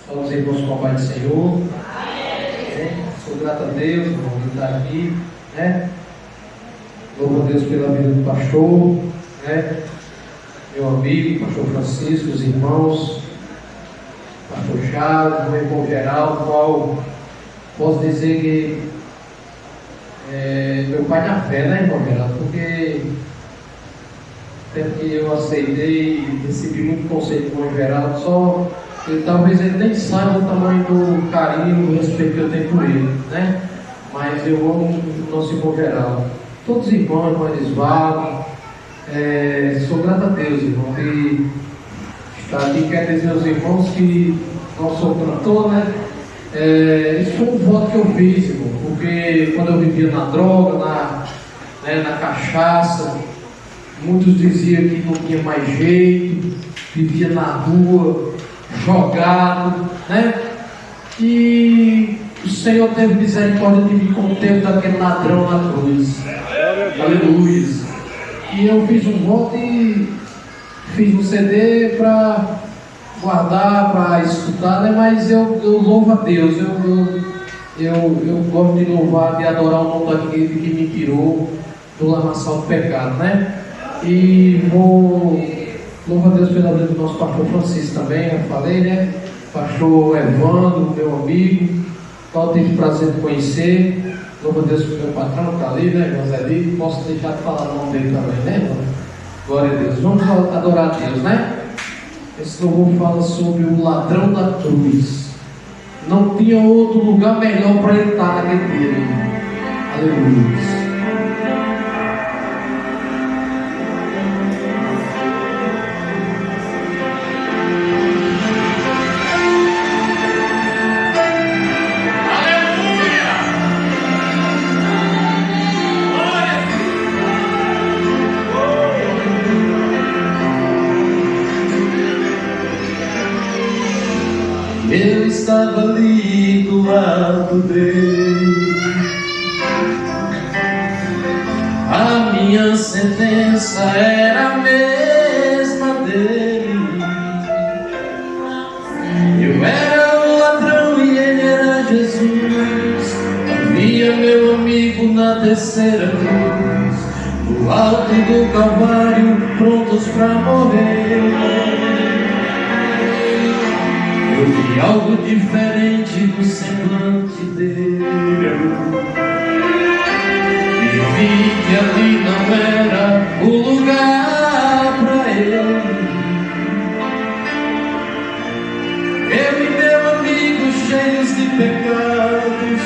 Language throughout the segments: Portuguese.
Fala os irmãos com a paz do Senhor. Sou grato a Deus, irmão, por estar aqui, né? Louvo a Deus pela vida do pastor, né? Meu amigo, pastor Francisco, os irmãos, pastor Charles, meu irmão Geraldo, qual posso dizer que meu pai na fé, né, irmão Geraldo? Porque até que eu aceitei e recebi muito conselho do irmão Geraldo, só que talvez ele nem saiba o tamanho do carinho e o respeito que eu tenho por ele, né? Mas eu amo o nosso irmão Geraldo. Todos os irmãos, irmão Elisvaldo, sou grato a Deus, irmão, que está aqui. Quero dizer aos irmãos que não sou cantor, né? Isso foi um voto que eu fiz, irmão, porque quando eu vivia na droga, na cachaça, muitos diziam que não tinha mais jeito, vivia na rua, jogado, né? E o Senhor teve misericórdia de mim com o tempo daquele ladrão na cruz. Aleluia. E eu fiz um voto e fiz um CD para guardar, para escutar, né? Mas eu louvo a Deus, eu gosto de louvar, de adorar o nome daquele que me tirou do lamaçal do pecado, né? E louvo a Deus pela vida do nosso pastor Francisco também, eu falei, né? Pastor Evandro, meu amigo, qual eu tive o prazer de conhecer. Louvo a Deus pelo meu patrão que está ali, né, irmão Zé Lito? Posso deixar de falar o nome dele também, né, irmão? Glória a Deus. Vamos adorar a Deus, né? Esse louvor fala sobre o ladrão da cruz. Não tinha outro lugar melhor para ele estar naquele dia, irmão. Aleluia. Eu estava ali do lado dele, a minha sentença era a mesma dele. Eu era o ladrão e ele era Jesus. Havia meu amigo na terceira cruz, no alto do Calvário, prontos para morrer. Eu vi algo diferente no semblante dele e vi que ali não era o lugar para ele. Eu e meu amigo cheios de pecados,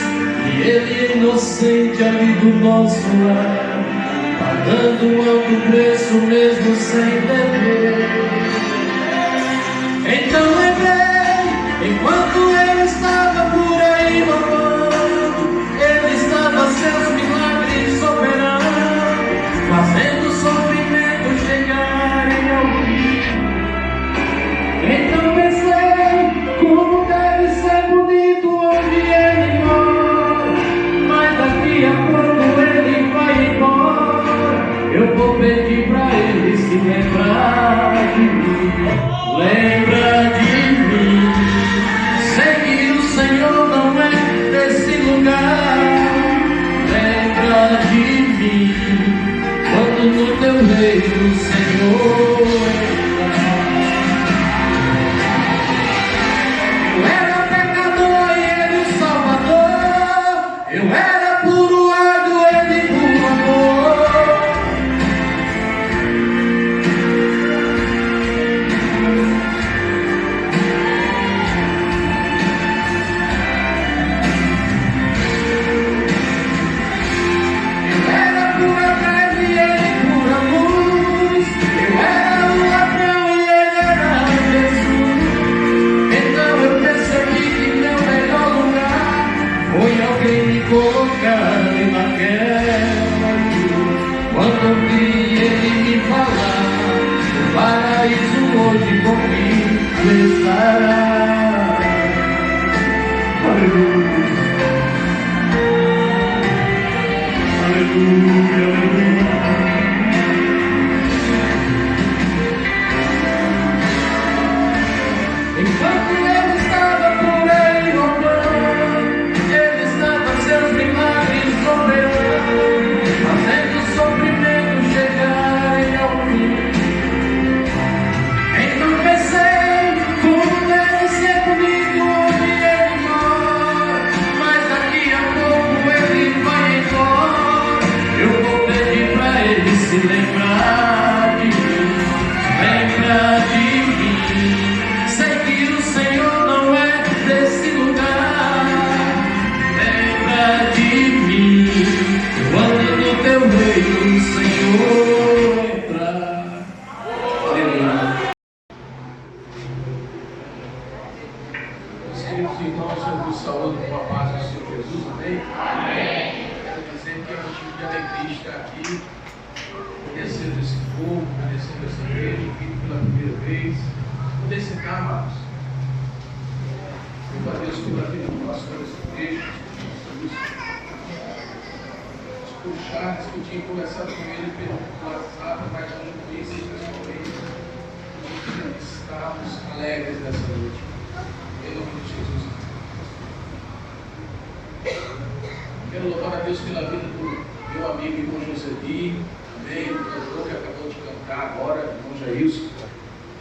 e ele inocente ali do nosso lado, pagando um alto preço mesmo sem beber. Então lembrei, enquanto ele estava por aí mamando, ele estava seus milagres operando, fazendo o sofrimento chegarem ao fim. Então pensei, como deve ser bonito onde ele mora, mas daqui a pouco ele vai embora. Eu vou pedir pra ele se lembrar de mim. Lembra de mim. Sei que o Senhor não é desse lugar. Lembra de mim quando no teu reino o Senhor entrar. Eu era pecador e ele o Salvador. Eu era puro ódio, ele puro amor. Colocar ali naquela cruz. Quando ouvi ele me falar, o paraíso hoje comigo estará. Aleluia, aleluia, aleluia. Enquanto ele estava queridos irmãos, eu vos saúdo com a paz do Senhor Jesus, amém? Amém. Quero dizer que é motivo de alegria estar aqui, conhecendo esse povo, conhecendo essa igreja, vindo pela primeira vez. Poder sentar, amados. Louvo a Deus pela vida do pastor dessa igreja. Puxar, discutir, conversado com ele pelo WhatsApp, mas eu não conheci pessoalmente. Estamos alegres nessa noite. Em nome de Jesus. Quero louvar a Deus pela vida do meu amigo irmão Joseli, também, o cantor que acabou de cantar agora, irmão Jailson,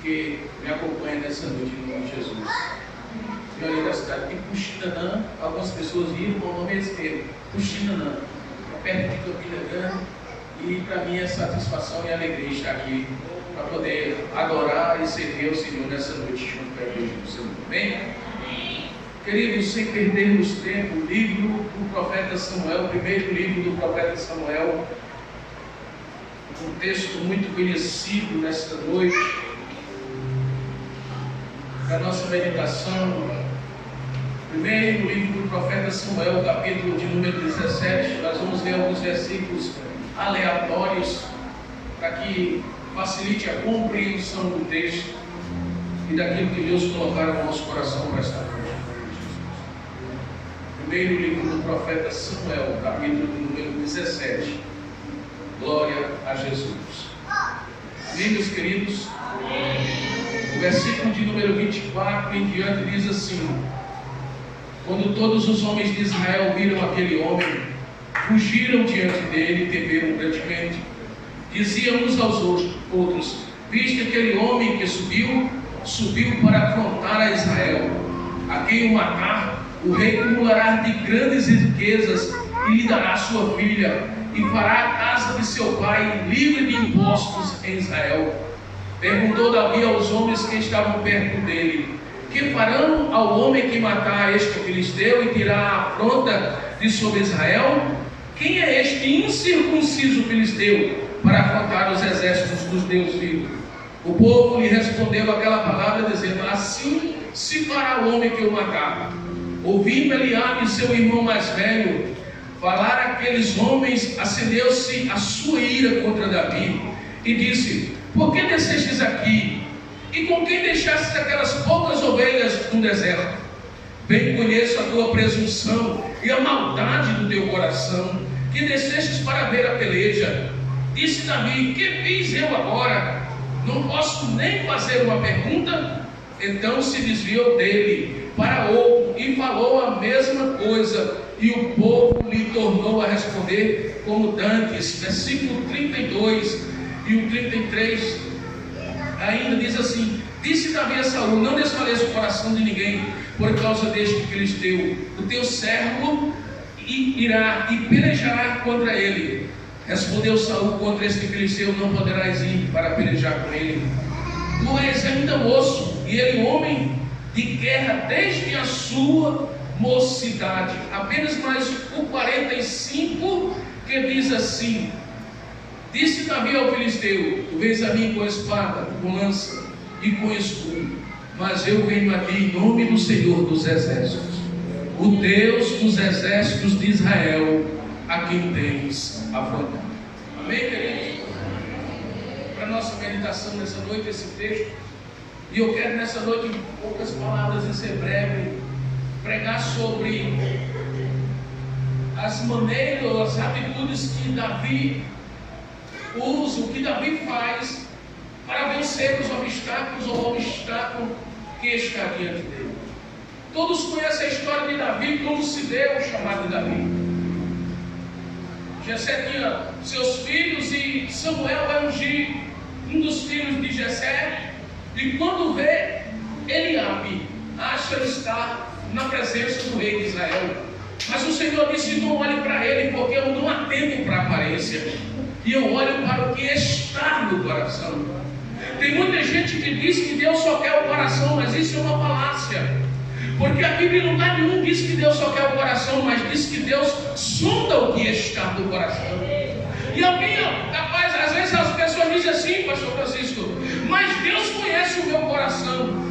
que me acompanha nessa noite em nome de Jesus. Senhor ali da cidade, em Puxinanã, algumas pessoas riram com o nome mesmo, Puxinanã, perto de Campina Grande, e para mim é satisfação e alegria estar aqui para poder adorar e servir ao Senhor nessa noite junto com a igreja do Senhor. Amém? Queridos, sem perdermos tempo, o livro do profeta Samuel, o primeiro livro do profeta Samuel, um texto muito conhecido nesta noite, para a nossa meditação. Primeiro livro do profeta Samuel, capítulo de número 17, nós vamos ler alguns versículos aleatórios para que facilite a compreensão do texto e daquilo que Deus colocar no nosso coração para esta noite. Primeiro livro do profeta Samuel, capítulo de número 17. Glória a Jesus. Amigos queridos, o versículo de número 24 em diante diz assim: quando todos os homens de Israel viram aquele homem, fugiram diante dele e temeram grandemente. Diziam uns aos outros: viste aquele homem que subiu para afrontar a Israel. A quem o matar, o rei cumulará de grandes riquezas e lhe dará sua filha, e fará a casa de seu pai livre de impostos em Israel. Perguntou Davi aos homens que estavam perto dele: que farão ao homem que matar este filisteu e tirar a afronta de sobre Israel? Quem é este incircunciso filisteu para afrontar os exércitos dos Deus vivos? O povo lhe respondeu aquela palavra, dizendo: assim se fará o homem que o matar. Ouvindo Eliabe, seu irmão mais velho, falar aqueles homens, acendeu-se a sua ira contra Davi e disse: por que descestes aqui? E com quem deixastes aquelas poucas ovelhas no deserto? Bem conheço a tua presunção e a maldade do teu coração, que descestes para ver a peleja. Disse Davi: que fiz eu agora? Não posso nem fazer uma pergunta? Então se desviou dele para outro e falou a mesma coisa, e o povo lhe tornou a responder como dantes. Versículo 32 e o 33 ainda diz assim: disse Davi a Saul: não desfaleça o coração de ninguém por causa deste filisteu. O teu servo irá e pelejará contra ele. Respondeu Saul: contra este filisteu não poderás ir para pelejar com ele. Tu és ainda moço, e ele homem de guerra desde a sua mocidade. Apenas mais o 45 que diz assim: disse Davi ao filisteu: tu vens a mim com espada, com lança e com escudo, mas eu venho a ti em nome do Senhor dos exércitos, o Deus dos exércitos de Israel, a quem tens afrontado. Amém, queridos? Para nossa meditação nessa noite, esse texto, e eu quero nessa noite, em poucas palavras e ser breve, pregar sobre as maneiras, as atitudes que Davi usa, o que Davi faz para vencer os obstáculos ou o obstáculo que está diante dele. Todos conhecem a história de Davi, como se deu o chamado de Davi. Jessé tinha seus filhos e Samuel vai ungir um dos filhos de Jessé, e quando vê Eliabe, acha estar na presença do rei de Israel. Mas o Senhor disse: não olhe para ele, porque eu não atendo para a aparência, e eu olho para o que está no coração. Tem muita gente que diz que Deus só quer o coração, mas isso é uma falácia. Porque a Bíblia em lugar nenhum diz que Deus só quer o coração, mas diz que Deus sonda o que está no coração. E alguém, rapaz, às vezes as pessoas dizem assim: pastor Francisco, mas Deus conhece o meu coração.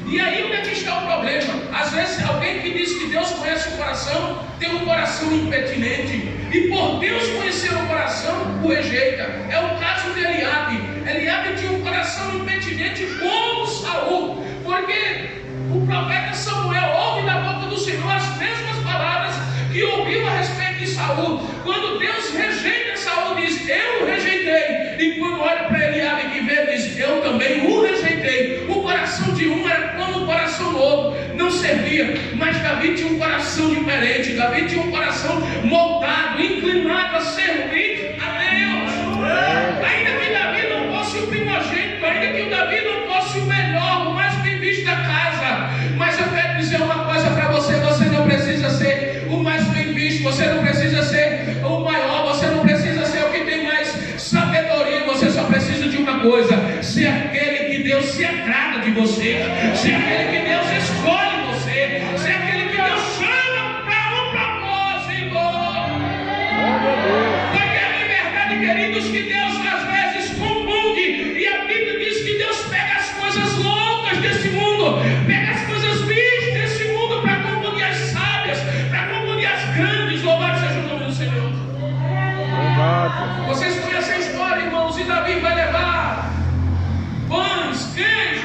E aí onde é que está o problema? Às vezes alguém que diz que Deus conhece o coração, tem um coração impertinente, e por Deus conhecer o coração, o rejeita. É o caso de Eliabe. Eliabe tinha um coração impertinente como Saul, porque o profeta Samuel ouve da boca do Senhor as mesmas palavras que ouviu a respeito de Saul. Quando Deus rejeita Saul, diz: eu o rejeitei. E quando olha para Eliabe que vê, diz: eu também o rejeitei. O coração de um era como o coração do outro, não servia. Mas Davi tinha um coração diferente. Davi tinha um coração moldado, inclinado a servir a Deus. Ainda que Davi não fosse o primogênito, ainda que o Davi não fosse o melhor, o mais bem visto da casa, mas eu quero dizer uma coisa para você: você não precisa ser o mais bem visto, você não precisa ser o maior, você não precisa ser o que tem mais sabedoria, você só precisa de uma coisa: ser aquele que Deus se agrada de você, ser aquele que Deus escolhe você, ser aquele que Deus chama para um propósito. Porque a liberdade, queridos, que Deus às vezes confunde, e a Bíblia diz que Deus pega as coisas loucas desse mundo, pega as coisas bis desse mundo para confundir as sábias, para confundir as grandes. Louvado seja o nome do Senhor. Vocês conhecem a história, irmãos, e Davi vai levar pães, queijos,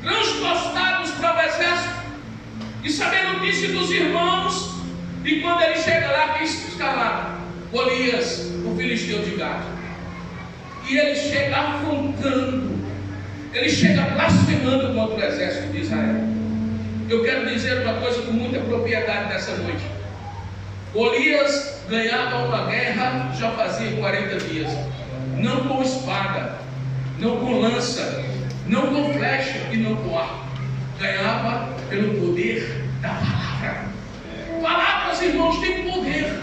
transportados para o exército, e saber a notícia dos irmãos. E quando ele chega lá, quem está lá? Golias, o filisteu de Gade. E ele chega afrontando, ele chega blasfemando contra o exército de Israel. Eu quero dizer uma coisa com muita propriedade nessa noite: Golias ganhava uma guerra já fazia 40 dias, não com espada, não com lança, não com flecha e não com arco. Ganhava pelo poder da palavra. Palavras, irmãos, têm poder.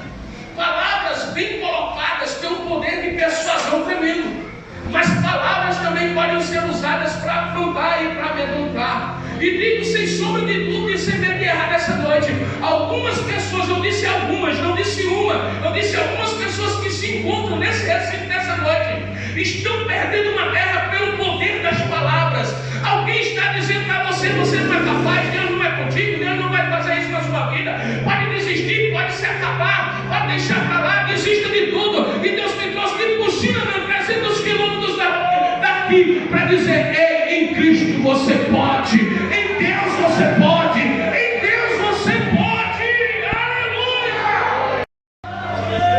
Palavras bem colocadas têm um poder de persuasão tremendo. Mas palavras também podem ser usadas para afrontar e para amedrontar. E digo sem sombra de dúvida e sem medo de errar nessa noite: algumas pessoas, eu disse algumas, não disse uma, eu disse algumas pessoas que se encontram nesse recinto nessa noite, estão perdendo uma guerra pelo poder das palavras. Alguém está dizendo para você: você não é capaz, Deus não é contigo, Deus não vai fazer isso na sua vida, pode desistir, pode se acabar, pode deixar para lá, desista de tudo. E Deus me trouxe de Puxina, 300 quilômetros daqui, para dizer: ei, em Cristo você pode, em Deus você pode, em Deus você pode. Aleluia!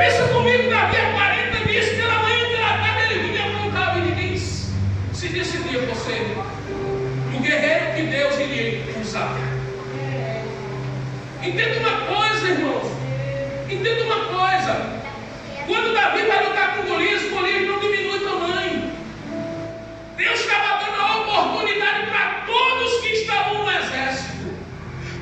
Pensa comigo, Davi há 40 dias, pela manhã e pela tarde ele vinha afrontado, e ninguém se decidia por ser o guerreiro que Deus iria usar. Entenda uma coisa, irmãos, entenda uma coisa: quando Davi vai lutar com Golias, Golias não diminui o tamanho. Deus estava dando a oportunidade para todos que estavam no exército.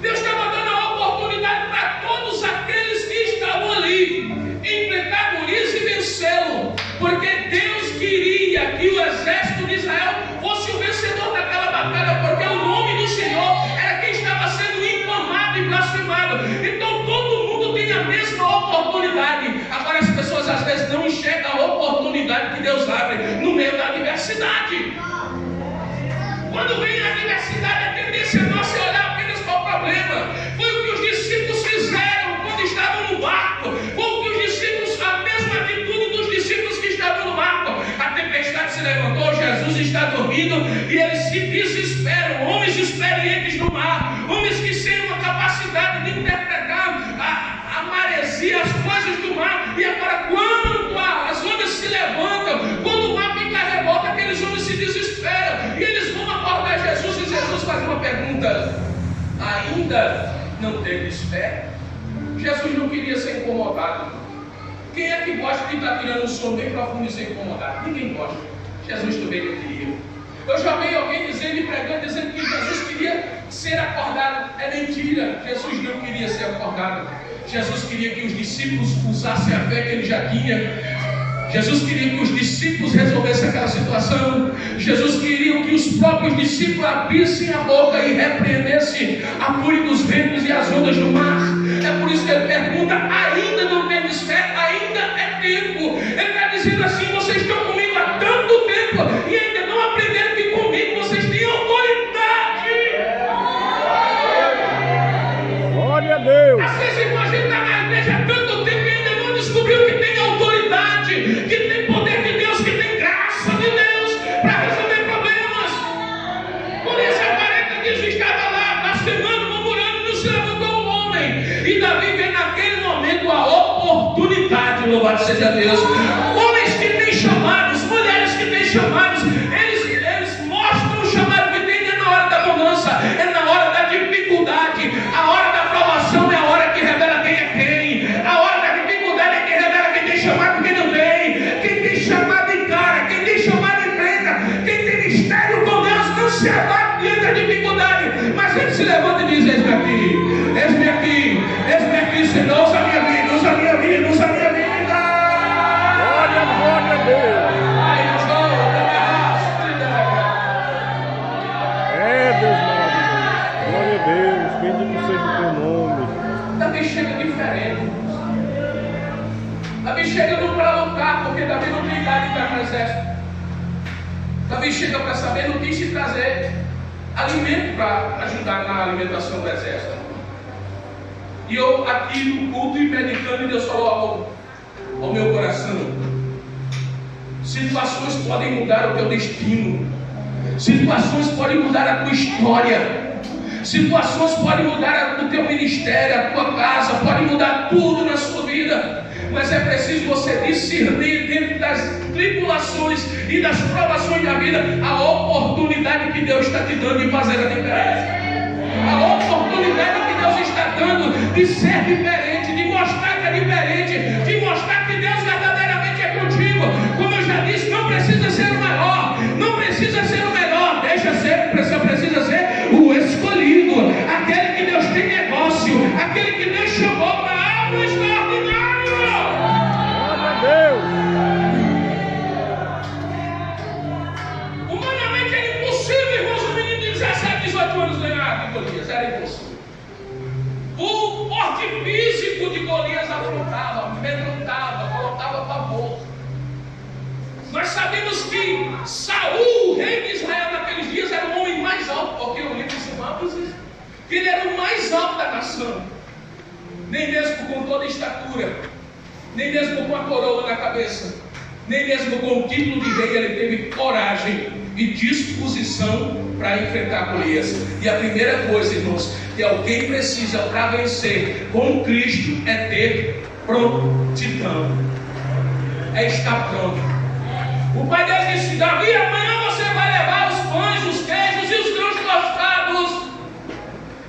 Deus estava dando a oportunidade para todos aqueles que estavam ali enfrentar Golias e vencê-lo, porque Deus queria que o exército de Israel fosse o vencedor daquela batalha, porque o nome do Senhor era quem estava sendo infamado e blasfemado. Então todo mundo tem a mesma oportunidade. Agora as pessoas às vezes não enxergam a oportunidade que Deus abre no meio da adversidade. Quando vem a adversidade, a tendência nossa é olhar apenas para o problema. Foi o que os discípulos fizeram quando estavam no barco. Foi o que os discípulos, a mesma atitude dos discípulos que estavam no barco. A tempestade se levantou, Jesus está dormindo e eles se desesperam. Homens experientes no mar, homens que têm uma capacidade de interpretar a maresia, as coisas do mar. E agora, quando as ondas se levantam, quando o mar fica revolta, aqueles homens se desesperam e eles vão acordar Jesus. E Jesus faz uma pergunta: ainda não tendes fé? Jesus não queria ser incomodado. Quem é que gosta de estar tirando um som bem profundo e ser incomodado? Ninguém gosta. Jesus também não queria. Eu já vi alguém dizendo e pregando, dizendo que Jesus queria ser acordado. É mentira. Jesus não queria ser acordado. Jesus queria que os discípulos usassem a fé que ele já tinha. Jesus queria que os discípulos resolvessem aquela situação. Jesus queria que os próprios discípulos abrissem a boca e repreendessem a fúria dos ventos e as ondas do mar. É por isso que ele pergunta: ainda não tendes fé? Ainda é tempo. Ele está dizendo assim: vocês estão comigo há tanto tempo e ainda não aprenderam que comigo vocês têm autoridade. E Davi vê naquele momento a oportunidade, louvado seja Deus. Homens que têm chamados, mulheres que têm chamados, eles mostram o chamado que tem, é na hora da bonança, é na hora da dificuldade. A hora da provação é a hora que revela quem é quem. A hora da dificuldade é que revela quem tem chamado e quem não tem. Quem tem chamado encara, quem tem chamado enfrenta. Quem tem mistério com Deus não se abate diante da dificuldade, mas ele se levanta e diz: eis-me aqui, eis-me aqui, eis-me aqui, Senhor, usa a minha vida, usa a minha vida, usa a minha vida. Glória a Deus. Deus maravilhoso. Glória a Deus, bendito seja o teu nome. Davi chega diferente. Davi chega não para lutar, porque Davi não tem idade para ir no exército. Davi chega para saber notícia e trazer alimento para ajudar na alimentação do exército. E eu aqui no culto e meditando, e Deus falou ao meu coração: situações podem mudar o teu destino, situações podem mudar a tua história, situações podem mudar o teu ministério, a tua casa, podem mudar tudo na sua vida. Mas é preciso você discernir dentro das tribulações e das provações da vida a oportunidade que Deus está te dando de fazer a diferença. A oportunidade que Deus está dando de ser diferente, de mostrar que é diferente, de mostrar que Deus verdadeiramente é contigo. Como eu já disse, não precisa ser o maior, não precisa ser o melhor, precisa ser o escolhido, aquele que Deus tem negócio, aquele que Deus chamou para algo extraordinário. Deus. Humanamente era impossível, irmãos, um menino de 17, 18 anos ganhar de Golias, era impossível. O porte físico de Golias afrontava, amedrontava, colocava pavor. Nós sabemos que Saul, o rei de Israel naqueles dias, era o homem mais alto, porque o livro de Marcos diz que ele era o mais alto da nação. Nem mesmo com toda a estatura, nem mesmo com a coroa na cabeça, nem mesmo com o título de rei, ele teve coragem e disposição para enfrentar Golias. E a primeira coisa, irmãos, que alguém precisa para vencer com Cristo é ter prontidão, é estar pronto. O pai dele disse: Davi, amanhã você vai levar os pães, os queijos e os grãos tostados.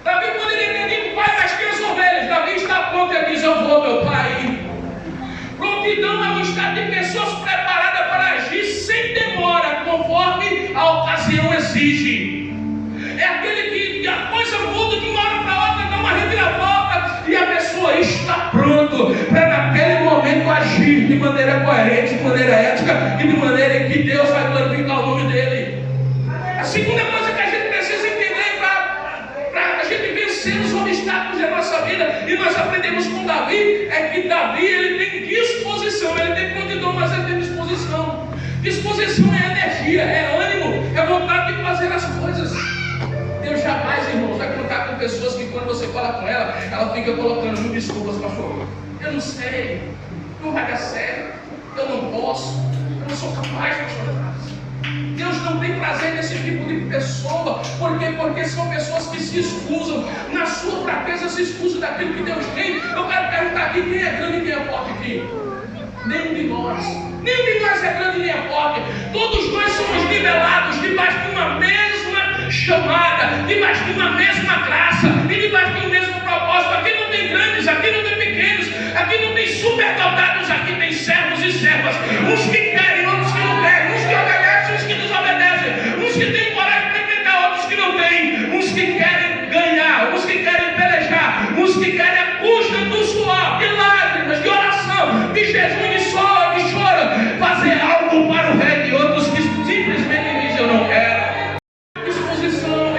Davi poderia ter dito: pai, mas que as ovelhas? Davi está pronto e diz: eu vou, meu pai. Prontidão é um estado de pessoas preparadas para agir sem demora, conforme a ocasião exige. É aquele que a coisa muda de uma hora para outra, dá uma reviravolta, e a pessoa está pronto para naquele momento agir de maneira coerente, de maneira ética e de maneira que Deus vai glorificar o nome dele. A segunda coisa que a gente precisa entender para a gente vencer os obstáculos da nossa vida, e nós aprendemos com Davi, é que Davi ele tem disposição, ele tem prontidão, mas ele tem disposição. Disposição é energia, é ânimo, é vontade de fazer as coisas. Deus jamais, irmãos, vai contar com pessoas que quando você fala com ela fica colocando mil desculpas, pastor. Eu não sei, não vai dar certo, eu não posso, eu não sou capaz, pastor. Deus não tem prazer nesse tipo de pessoa. Por quê? Porque são pessoas que se excusam, na sua fraqueza se excusam daquilo que Deus tem. Eu quero perguntar aqui: quem é grande e quem é forte aqui? Nenhum de nós é grande nem é forte. Todos nós somos nivelados debaixo de uma mesma chamada, debaixo de uma mesma graça e debaixo de um mesmo propósito. Aqui não tem grandes, aqui não tem pequenos, aqui não tem superdotados, aqui tem servos e servas, uns que querem, outros que não querem, uns que obedecem, uns que desobedecem, uns que têm coragem para enfrentar, outros que não têm, uns que querem ganhar, uns que querem pelejar, uns que querem a custa do suor, de lágrimas, de oração, de jejum, de choro, fazer algo para o rei, de outros que simplesmente dizem: eu não quero. Disposição,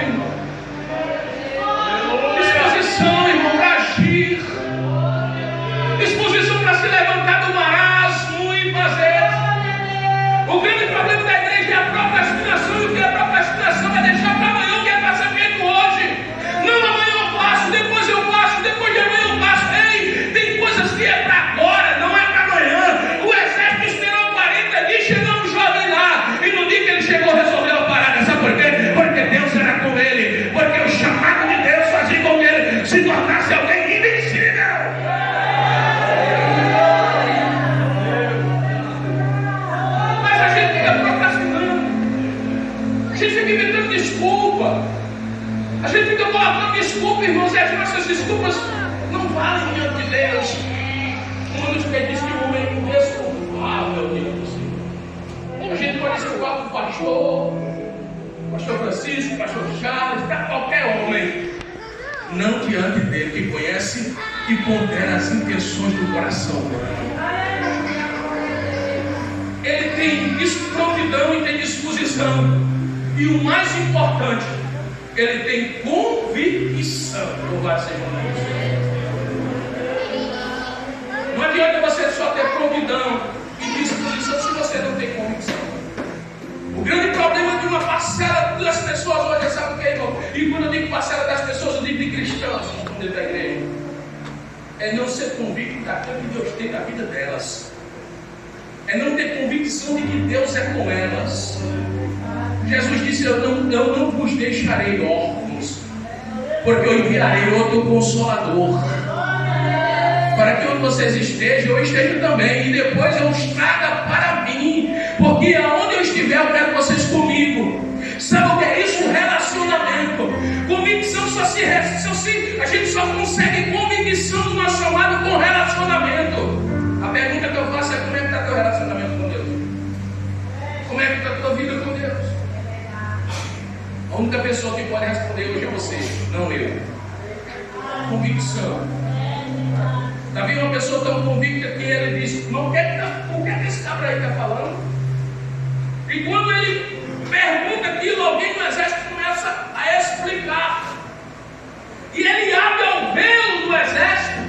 irmão, para agir, disposição para se levantar do fica colocando desculpa, irmãos, e as nossas desculpas não valem diante de Deus. Quando os que diz que o homem é desculpável diante do Senhor. A gente pode ser igual o pastor Francisco, pastor Charles, para qualquer homem. Não diante dele, que conhece e pondera as intenções do coração. Ele tem prontidão e tem disposição. E o mais importante, ele tem convicção. Louvado seja o nome do Senhor. Não adianta você só ter prontidão e disposição se você não tem convicção. O grande problema de uma parcela das pessoas hoje, sabe o que é, irmão? E quando eu digo parcela das pessoas, eu digo de cristãos que estão dentro da igreja. É não ser convicto daquilo que Deus tem na vida delas. É não ter convicção de que Deus é com elas. Jesus disse: eu não vos deixarei órfãos, porque eu enviarei outro Consolador, para que onde vocês estejam, eu esteja também, e depois eu os traga para mim, porque aonde eu estiver, eu quero vocês comigo. Sabe o que é isso? Relacionamento. Convicção a gente só consegue convicção do nosso chamado com relacionamento. A pergunta que eu faço é: como é que está teu relacionamento com Deus? Como é que está a tua vida com Deus? A única pessoa que pode responder hoje é você, não eu. Convicção. Davi é uma pessoa tão convicta que ele diz: mas o que é que esse cabra aí está falando? E quando ele pergunta aquilo, alguém no exército começa a explicar. E Eliabe, ao vê-lo do exército,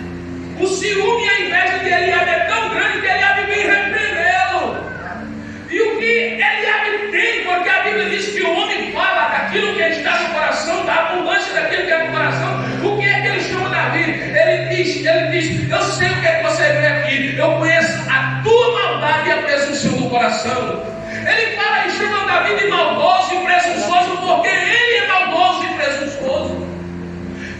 o ciúme e a inveja de Eliabe é tão grande que Eliabe vem repreendê-lo. E o que Eliabe tem, porque a Bíblia diz que o homem fala daquilo que está no coração, da abundância daquilo que é no coração. O que é que ele chama Davi? Ele diz: eu sei o que é que você vê aqui, eu conheço a tua maldade e a presunção do coração. Ele fala e chama Davi de maldoso e presunçoso, porque ele é maldoso e presunçoso.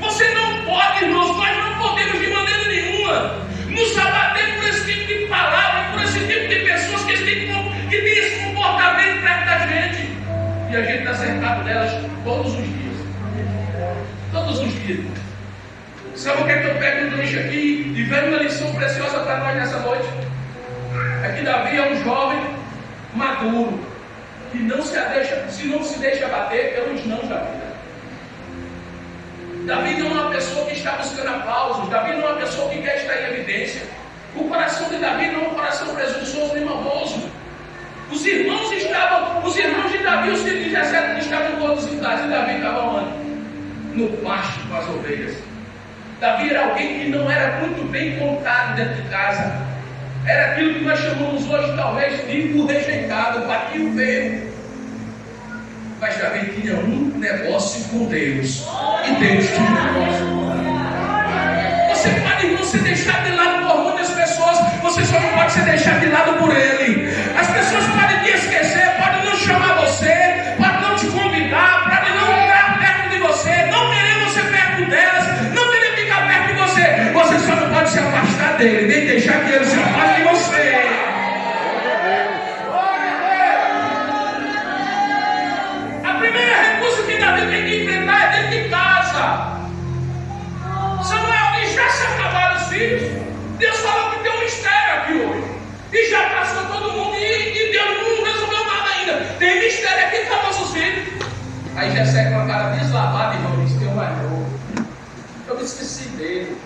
Você não pode, irmãos, nós não podemos de maneira nenhuma nos abater por esse tipo de palavra, por esse tipo de pessoas que têm esse comportamento perto da gente. E a gente está cercado delas todos os dias. Todos os dias. Sabe o que é que eu pego no lixo aqui e vejo uma lição preciosa para nós nessa noite? É que Davi é um jovem maduro, que não se deixa bater pelos nãos da vida. Davi não é uma pessoa que está buscando aplausos. Davi não é uma pessoa que quer estar em evidência. O coração de Davi não é um coração presunçoso nem maldoso. Os irmãos de Davi, os filhos de Jessé, estavam todos em casa, e Davi estava onde? No pasto com as ovelhas. Davi era alguém que não era muito bem contado dentro de casa. Era aquilo que nós chamamos hoje talvez de o rejeitado, batido feio. Mas Davi tinha um negócio com Deus, e Deus tinha um negócio com ele. Você pode, irmão, ser deixado de lado por muitas pessoas, você só não pode ser deixado de lado por ele. As pessoas podem te esquecer, podem não chamar você, podem não te convidar, podem não estar perto de você, não querer você perto delas, não querer ficar perto de você. Você só não pode se afastar dele, nem deixar que ele se afaste de você. Davi tem que enfrentar é dentro de casa. Samuel diz: já se acabaram os filhos. Deus falou que tem um mistério aqui hoje. E já passou todo mundo e Deus não resolveu nada ainda. Tem mistério aqui com nossos filhos. Aí Jessé, com a cara deslavada, irmão, disse: tem um mais novo. Eu me esqueci dele.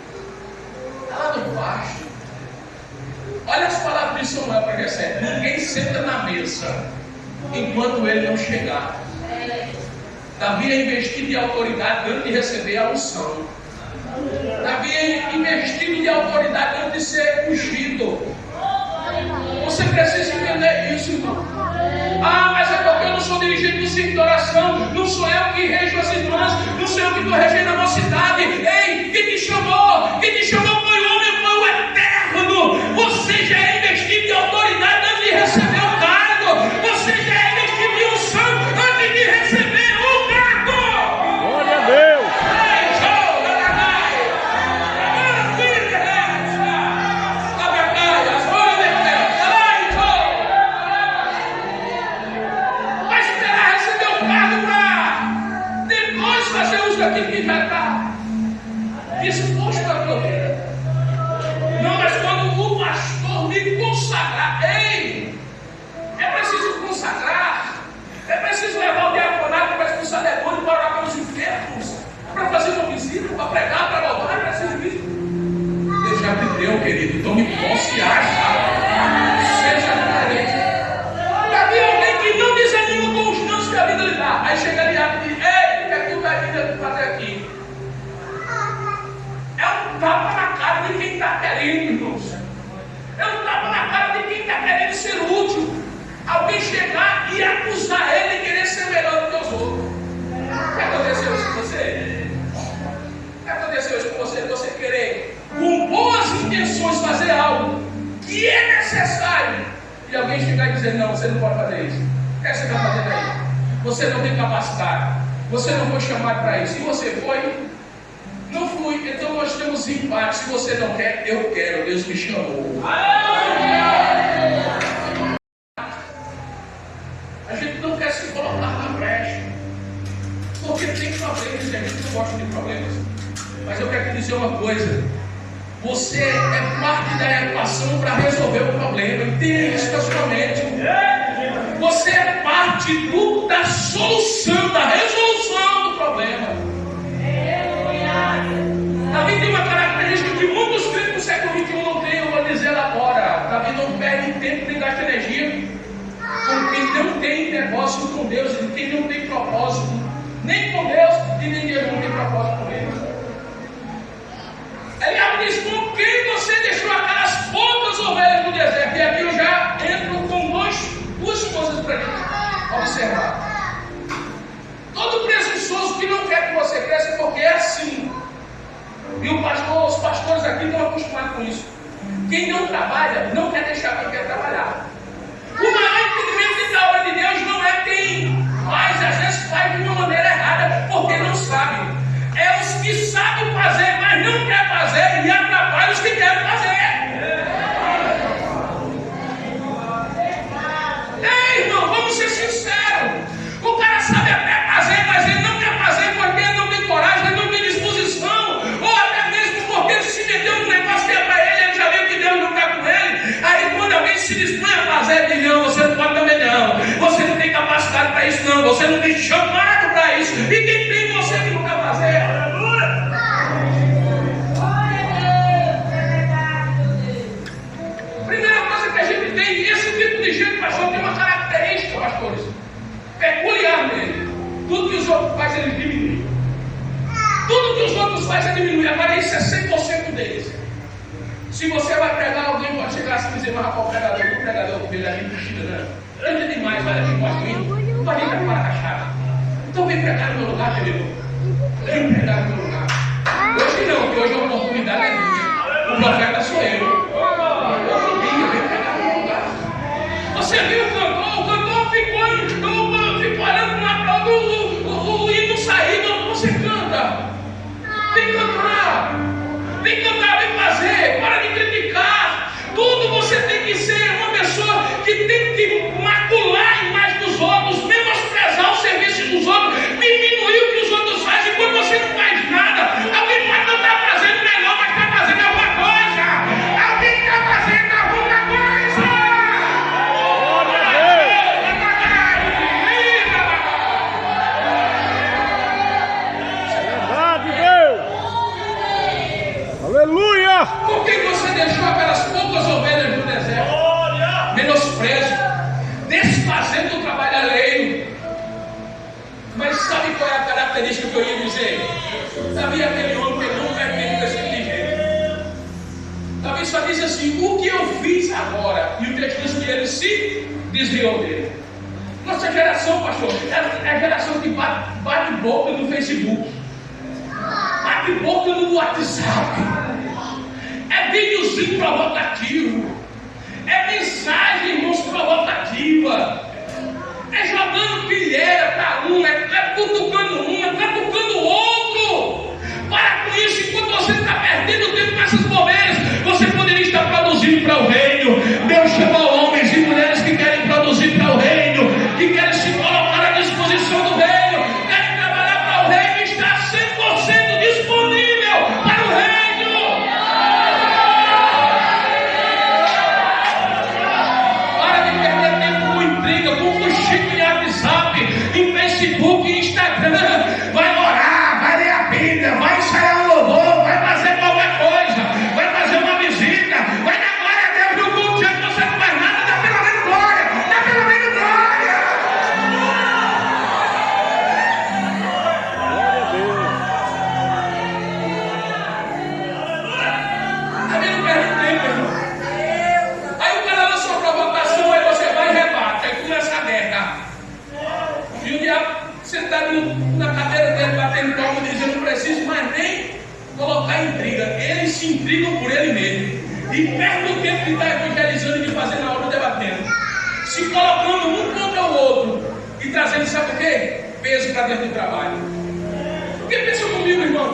Está lá no baixo. Olha as palavras de Samuel para Jessé: ninguém senta na mesa enquanto ele não chegar. Davi é investido de autoridade antes de receber a unção. Davi é investido de autoridade antes de ser ungido. Você precisa entender isso, irmão. Ah, mas é porque eu não sou dirigente do centro de oração. Não sou eu que rejo as irmãs. Não sou eu que estou regendo a mocidade. Ei, quem te chamou? Quem te chamou foi o homem, foi o eterno. Você já é investido de autoridade antes de receber o cargo. Você já é investido de unção antes de receber. Aquilo que ele vai estar disposto a prover. Não, mas quando o pastor me consagrar, ei, é preciso consagrar, é preciso levar o diaconato para expulsar demônio, para orar pelos enfermos, para fazer uma visita, para pregar, para louvar, é preciso isso. Deus já te deu, querido, tome posse e acha. Seja diferente. Havia alguém que não desanima com os dons que a vida lhe dá. Aí chega ali e diz: ei, o que é que tu vai vir fazer aqui? É um tapa na cara de quem está querendo, irmãos. É um tapa na cara de quem está querendo ser útil. Alguém chegar e acusar ele e querer ser melhor do que os outros. O que aconteceu isso com você? O que aconteceu isso com você? Você querer, com boas intenções, fazer algo que é necessário, e alguém chegar e dizer: não, você não pode fazer isso. O que você está fazendo aí? Você não tem capacidade. Você não foi chamado para isso. E você foi? Não fui. Então nós temos empate. Se você não quer, eu quero. Deus me chamou. A gente não quer se colocar na brecha, porque tem problemas e a gente não gosta de problemas. Mas eu quero te dizer uma coisa: você é parte da equação para resolver o problema. Entenda isso na sua mente. Você é parte da solução, da resolução do problema. Davi tem uma característica que muitos crentes do século XXI não têm. Eu vou dizer ela agora. Davi não perde tempo nem gasta energia com quem não tem negócio com Deus, e quem não tem propósito, nem com Deus, e nem Deus não tem propósito com ele. Eliabe diz: com quem você deixou aquelas poucas ovelhas no deserto? E aqui eu já entro com duas coisas para gente observar. Todo presunçoso que não quer que você cresça, porque é assim. E os pastores aqui estão acostumados com isso. Quem não trabalha, não quer deixar quem quer trabalhar. O maior impedimento da obra de Deus não é quem faz, às vezes faz de uma maneira errada, porque não sabe. É os que sabem fazer, mas não querem fazer, e atrapalham os que querem fazer. Ei, irmão, vamos ser sinceros. O cara sabe até fazer, mas ele não quer fazer porque ele não tem coragem, ele não tem disposição, ou até mesmo porque ele se meteu num negócio que é para ele, ele já viu que Deus não está com ele. Aí quando alguém se dispõe a fazer, ele diz: não, você não pode também não. Você não tem capacidade para isso não, você não tem chamado para isso. E quem tem você que não quer fazer? Primeira coisa que a gente tem, esse tipo de gente, pastor, tem uma característica, pastores, peculiar nele. Tudo que os outros fazem, ele diminui. Tudo que os outros fazem, ele diminui. Agora isso é 100% deles. Se você vai pregar, alguém pode chegar assim e dizer: mas rapaz, o pregador com ele ali, puxida, né? Ande demais, vai ali, mostra mim. Não vai nem para a cachada. Então vem pregar no meu lugar, querido. Vem pregar no meu lugar. Hoje não, porque hoje a oportunidade é minha. O profeta sou eu. Outro dia, vem pregar no meu lugar. Você viu o cantor ficou olhando para um lado, o hino saído, você canta. Vem cantar. Vem cantar, vem fazer, para de criticar. Tudo você tem que ser uma pessoa que tem que macular a imagem dos outros, menosprezar o serviço dos outros, diminuir o que os outros fazem. Quando você não faz nada, alguém pode não estar fazendo melhor, mas está fazendo alguma coisa. Alguém está fazendo alguma coisa. Aleluia! Por que você deixou aquelas poucas ovelhas no deserto? Menosprezo, desfazendo o trabalho alheio. Mas sabe qual é a característica que eu ia dizer? Sabia aquele homem que não é tempo desse tipo de gente. Talvez só diz assim: o que eu fiz agora? E o texto diz que ele se desviou dele. Nossa geração, pastor, é a geração que bate boca no Facebook, bate boca no WhatsApp, é videozinho provocativo, é mensagem, irmãos, provocativa, é jogando pilheira para um, é cutucando um, é cutucando o outro. Para com isso. Enquanto você está perdendo tempo com essas bobeiras, você poderia estar produzindo para o reino. Deus chamou homens e mulheres que querem produzir para o reino, que querem se colocar à disposição do reino, querem trabalhar para o reino. Está sem você. se intrigam por ele mesmo e perdem o tempo de estar evangelizando e de fazer na obra debatendo, se colocando um contra o outro e trazendo, sabe o quê? Peso para dentro do trabalho. Porque pensa comigo, irmão,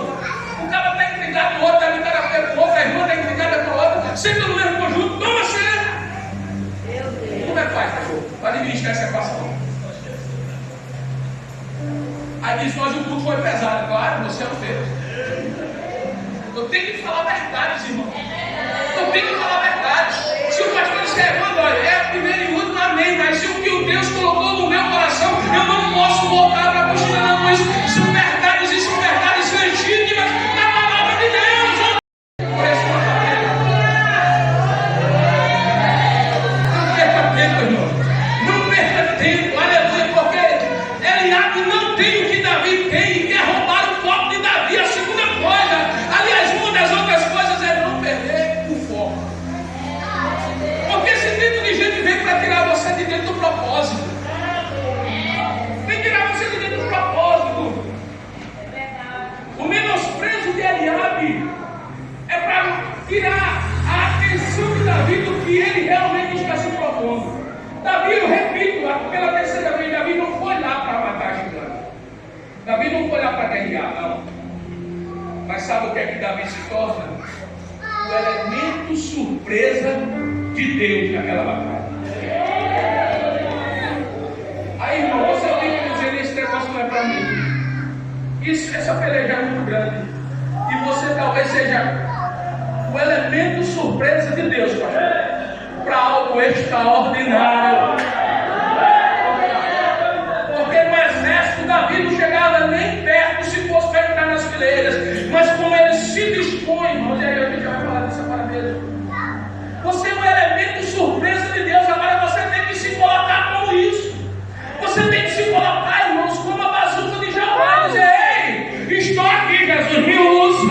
o cara está intrigado com o outro, está intrigado com o outro, a irmã está intrigada com a outra, senta no mesmo conjunto, toma ceia. Como é que faz, pastor? Para administrar essa equação. Aí diz, mas o culto foi pesado. Claro, você é um Deus. Eu tenho que falar verdades, irmão. Eu tenho que falar verdades. Se o pastor disser, olha, é a primeira e última, amém. Mas se o que o Deus colocou no meu coração, eu não posso voltar para continuar com isso. São verdades e são verdades legítimas na palavra de Deus. Por isso, não perca tempo, irmão. Não perca tempo, aleluia, porque Eliabe não tem o que Davi tem e quer roubar o foco de Davi. A segunda coisa, aliás, uma das outras coisas é não perder o foco. Porque esse tipo de gente vem para tirar você de dentro do propósito. Vem tirar você de dentro do propósito. O menosprezo de Eliabe é para tirar a atenção de Davi do que ele realmente está se propondo. Davi, eu repito, pela terceira vez, Davi não foi lá para matar gigante. Davi não foi lá para guerrear, não. Mas sabe o que é que Davi se torna? O elemento surpresa de Deus naquela batalha. Aí, irmão, você tem que dizer, esse negócio não é para mim. Essa peleja é muito grande. E você talvez seja o elemento surpresa de Deus, pastor, para algo extraordinário. Porque no exército Davi não chegava nem perto se fosse para entrar nas fileiras. Mas como ele se dispõe, irmãos, e aí a gente vai falar disso agora mesmo. Você é um elemento surpresa de Deus. Agora você tem que se colocar como isso. Você tem que se colocar, irmãos, como a bazuca de Jeová. Dizer, ei, estou aqui, Jesus, me usa.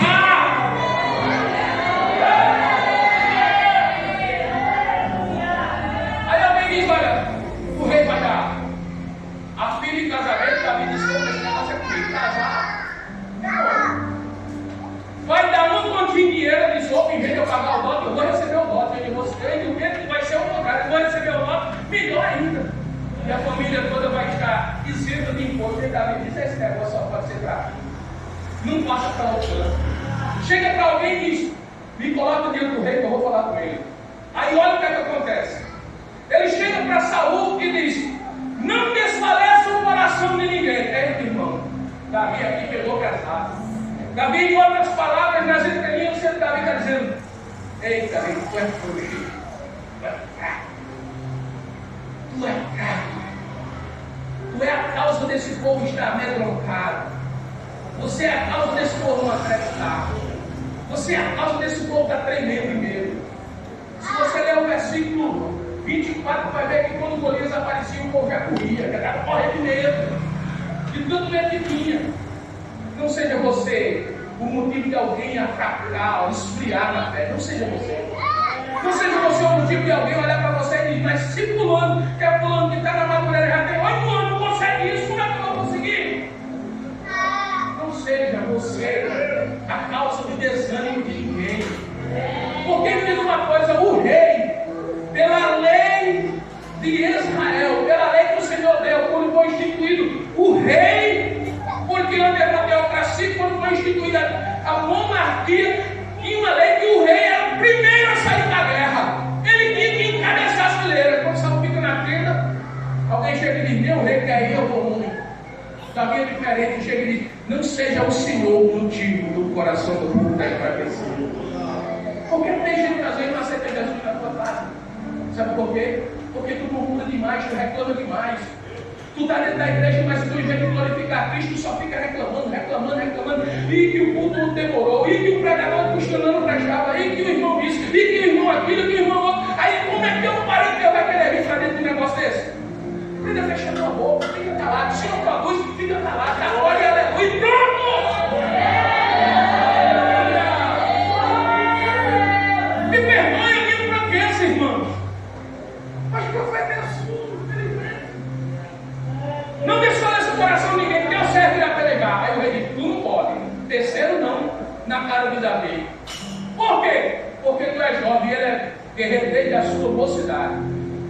Olha, o rei vai dar a filha em casamento. Davi disse, esse negócio aqui, casar, vai dar um monte de dinheiro. Ele disse, em vez de eu pagar o dote, eu vou receber o dote. Ele mostrei, e o medo vai ser o contrário, eu vou receber o dote, melhor ainda. E a família toda vai estar isenta de imposto. E Davi diz, esse negócio só pode ser para mim, não passa para outro lado. Chega para alguém e diz, me coloca diante do rei que eu vou falar com ele. Aí olha o que é que acontece. Ele chega para Saul e diz, não desfaleça o coração de ninguém. Eita, irmão, Davi aqui pegou pesado. Davi, em outras palavras, nas entrelinhas, Davi está dizendo, eita, Davi, tu é frouxo, tu é fraco, tu é fraco, tu é a causa desse povo estar amedrontado, você é a causa desse povo não acreditar, você é a causa desse povo estar tremendo em medo. Se você ler o versículo 24, vai ver que quando Golias aparecia, o povo já corria, já corria de medo, de tanto medo que tinha. Não seja você o motivo de alguém afracar, esfriar na fé. Não seja você. Não seja você o motivo de alguém olhar para você e dizer, mas se fulano, que é fulano que está na madureza, já tem 8 anos, não consegue isso, como é que eu vou conseguir? Não seja você a causa do desânimo de ninguém. Porque me diz uma coisa, o rei, pela lei de Israel, pela lei que o Senhor deu, quando foi instituído o rei, porque antes da teocracia, quando foi instituída a monarquia, tinha uma lei que o rei era o primeiro a sair da guerra. Ele tinha que encabeçar as fileiras. Quando Saul fica na tenda, alguém chega e diz, meu rei quer ir, eu vou muito. Davi é diferente, chega e diz, não seja o Senhor o motivo do coração do povo estar enfraquecido. Porque tem gente que às vezes não aceita Jesus na tua casa. Sabe por quê? Porque tu murmura demais, tu reclama demais. Tu está dentro da igreja, mas tu, em vez de glorificar Cristo, tu só fica reclamando. E que o culto não demorou, e que o pregador costurando não prestava, e que o irmão isso, e que o irmão aquilo, e que o irmão outro. Aí como é que um parente vai querer vir para dentro de um negócio desse? Fica fechando a boca, fica calado. Se não produz, fica calado. Glória, aleluia, e pronto! Me perdoe a minha fraqueza, irmãos. Mas o profeta é assim, infelizmente. Não desfaleça o coração de ninguém, Deus serve irá pelejar. Aí o rei diz, tu não pode. Terceiro não, na cara de Davi. Por quê? Porque tu és jovem e ele é guerreiro desde a sua mocidade.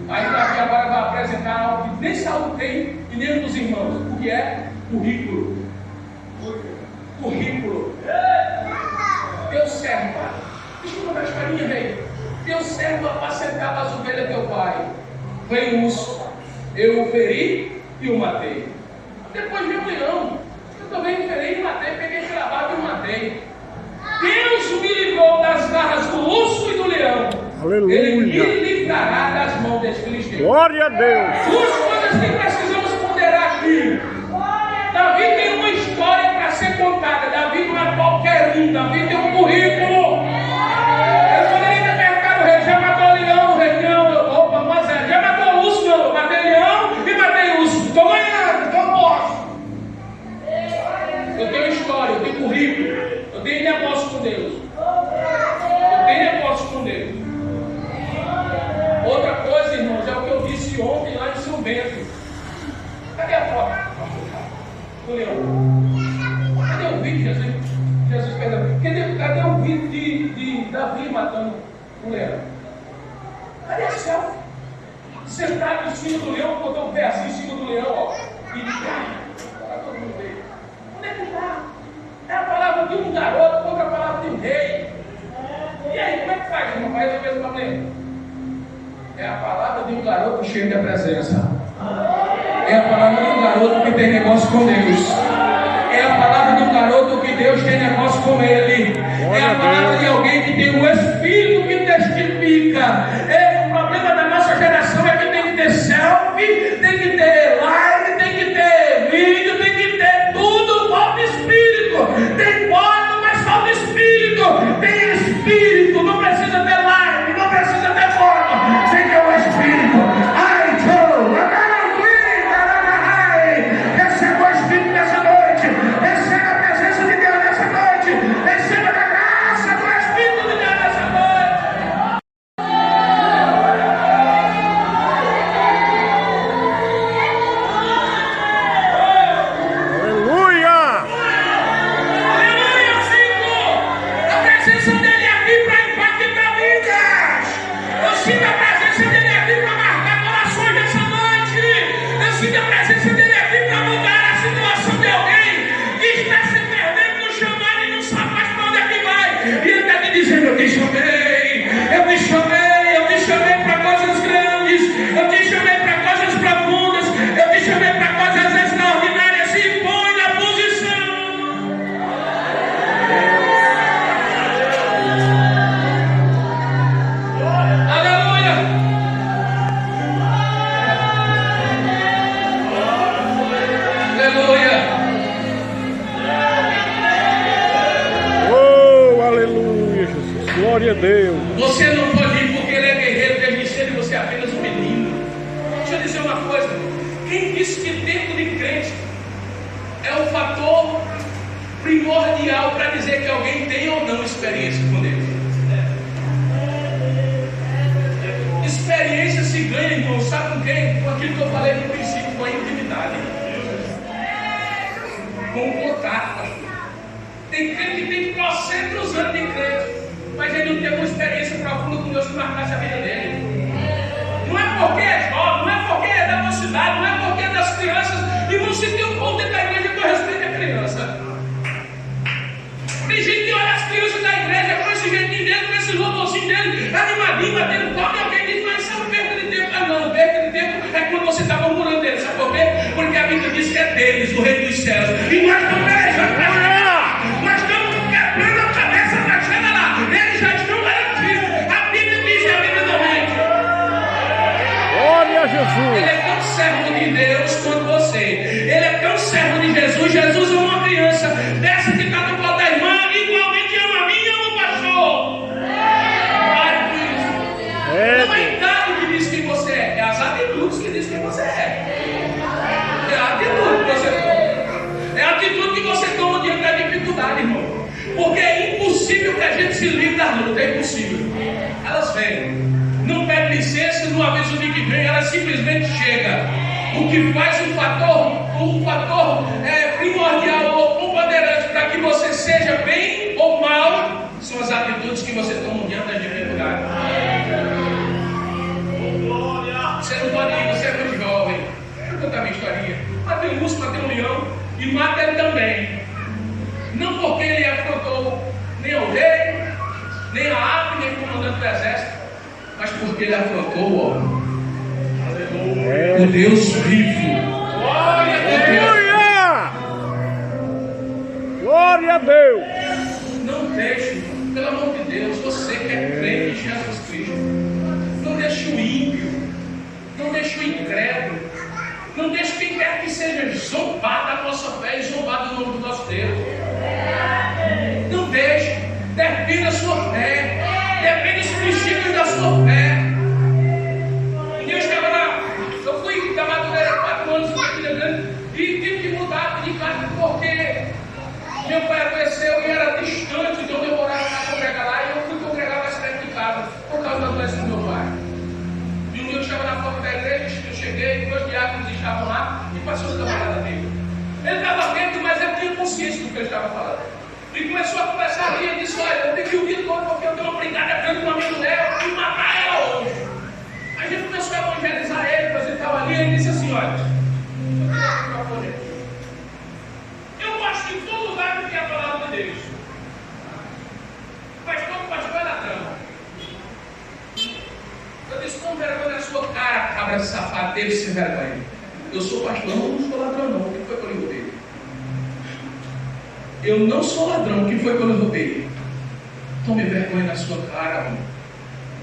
Aí Davi agora vai apresentar algo que nem Saul tem e nem um dos irmãos. O que é? Currículo. Currículo. Teu servo, pai. Deixa eu contar a historinha, rei. Teu servo apacentava as ovelhas do teu pai. Veio um urso. Eu o feri e o matei. Depois veio um leão. Eu também feri e matei. Peguei cravado e o matei. Deus me livrou das garras do urso e do leão. Aleluia. Ele me livrará das mãos dos filisteus. Glória a Deus. Duas coisas que precisamos ponderar aqui. Davi tem uma história para ser contada. Davi não é qualquer um. Davi tem um currículo. Eu poderia ter perguntado: o rei já matou leão, o rei não. Opa, mas já matou urso, não. Eu matei leão e matei urso. Estou ganhando, estou posso. Eu tenho história, eu tenho currículo. Eu tenho negócio com Deus. Eu tenho negócio com Deus. Outra coisa, irmãos, é o que eu disse ontem lá em São Bento. Cadê a foto do leão? Cadê o vídeo, Jesus perdão? Cadê o vídeo de Davi matando o leão? Cadê a selfie? Sentado em cima do leão, botou o pé assim em cima do leão, ó. E de para todo mundo ver. Onde é que está? É a palavra de um garoto contra a palavra de um rei. E aí, como é que faz, irmão, para resolver esse problema? É a palavra de um garoto cheio da presença. É a palavra de um garoto que tem negócio com Deus. É a palavra de um garoto que Deus tem negócio com ele. É a palavra de alguém que tem o Espírito que testifica. O problema da nossa geração é que tem que ter selfie, tem que ter live, tem que ter vídeo, tem que ter tudo. Falta Espírito. Tem foto, mas falta Espírito. Tem Espírito, não precisa ter live, não precisa ter foto. Tem que ter o Espírito. Receba o Espírito nessa noite. Receba a presença de Deus nessa noite. Receba a graça do Espírito de Deus nessa noite. Aleluia. Aleluia, Senhor. A presença dele é aqui para impactar vidas. Eu sinto a presença dele aqui para marcar corações nessa noite. Eu sinto a presença dele aqui para mudar a situação de alguém que está se perdendo no chamado e não sabe mais para onde é que vai. E ele está me dizendo: eu te chamei, eu te chamei, eu te chamei para coisas grandes, eu te chamei para coisas profundas, eu te chamei para coisas extraordinárias. E põe na posição. Aleluia. Aleluia. Oh, aleluia, Jesus. Glória a Deus. Você não pode ir porque ele é guerreiro desde cedo e você é apenas um menino. Deixa eu dizer uma coisa: quem disse que tempo de crente é um fator primordial para dizer que alguém tem ou não experiência com Deus? Experiência se ganha, irmão, sabe com quem? Com aquilo que eu falei no princípio, com a intimidade, com o contato, pastor. Tem crente que tem 400 anos de crente, mas ele não tem uma experiência profunda com Deus que marcasse a vida dele. Não é porque é jovem, não é porque é da mocidade, não é porque é das crianças. E você tem um ponto dentro da igreja que eu respeito a criança. Tem gente que olha as crianças da igreja com esse jeitinho dele, com esse louvorzinho dele, animadinho, batendo palma, e alguém diz: mas isso é uma perda de tempo. Ah, não, perda de tempo é quando você está murmurando dele. Sabe por quê? Porque a Bíblia diz que é deles, o reino dos céus. E nós também já nós estamos quebrando a cabeça para chegar lá. Eles já estão garantidos. A Bíblia diz e a Bíblia não mente. Glória a Jesus. Ele é tão servo de Deus quanto você. Ele é tão servo de Jesus. Jesus é uma criança dessa que está no colo da irmã, igualmente ama a mim e ama o pastor. Pare com isso. Não é a idade que diz quem você é, é as atitudes que diz quem você é. É a atitude que você toma. É a atitude que você toma diante da dificuldade, irmão. Porque é impossível que a gente se livre da luta. É impossível. Elas vêm. Não pede licença, não avisa o dia que vem, ela simplesmente chega. O que faz um fator primordial ou preponderante para que você seja bem ou mal são as atitudes que você porque ele afrontou, o Deus vivo. Aleluia! Glória a Deus! Não deixe, pelo amor de Deus, você que é crente em Jesus Cristo, não deixe o ímpio, não deixe o incrédulo, não deixe quem quer que seja zombar da nossa fé e zombar do nome do nosso Deus. Não deixe, defenda a sua fé, defenda os princípios da sua fé. Eu estava lá, eu fui da Madureira 4 anos na Ilha Grande e tive que mudar de casa porque meu pai adoeceu e era distante de onde eu morava para congregar lá, e eu fui congregar mais perto de casa por causa da doença do meu pai. E um dia eu estava na porta da igreja, eu cheguei, dois diáconos estavam lá e passou o camarada dele. Ele estava dentro, mas ele tinha consciência do que ele estava falando. E começou a conversar ali, ele disse: olha, eu tenho que ouvir todo porque eu tenho uma brigada grande com uma minha mulher, eu fui matar ela hoje. Aí a gente começou a evangelizar ele, mas ele estava ali, e ele disse assim: olha, eu gosto de todo lugar que tem a palavra de Deus, mas todo pastor é ladrão. Eu disse: com vergonha na sua cara, cabra safado, dele sem vergonha. Eu sou pastor, não sou ladrão não. O que foi que eu lhe roubei? Eu não sou ladrão, o que foi que eu lhe roubei? Tome vergonha na sua cara, mano.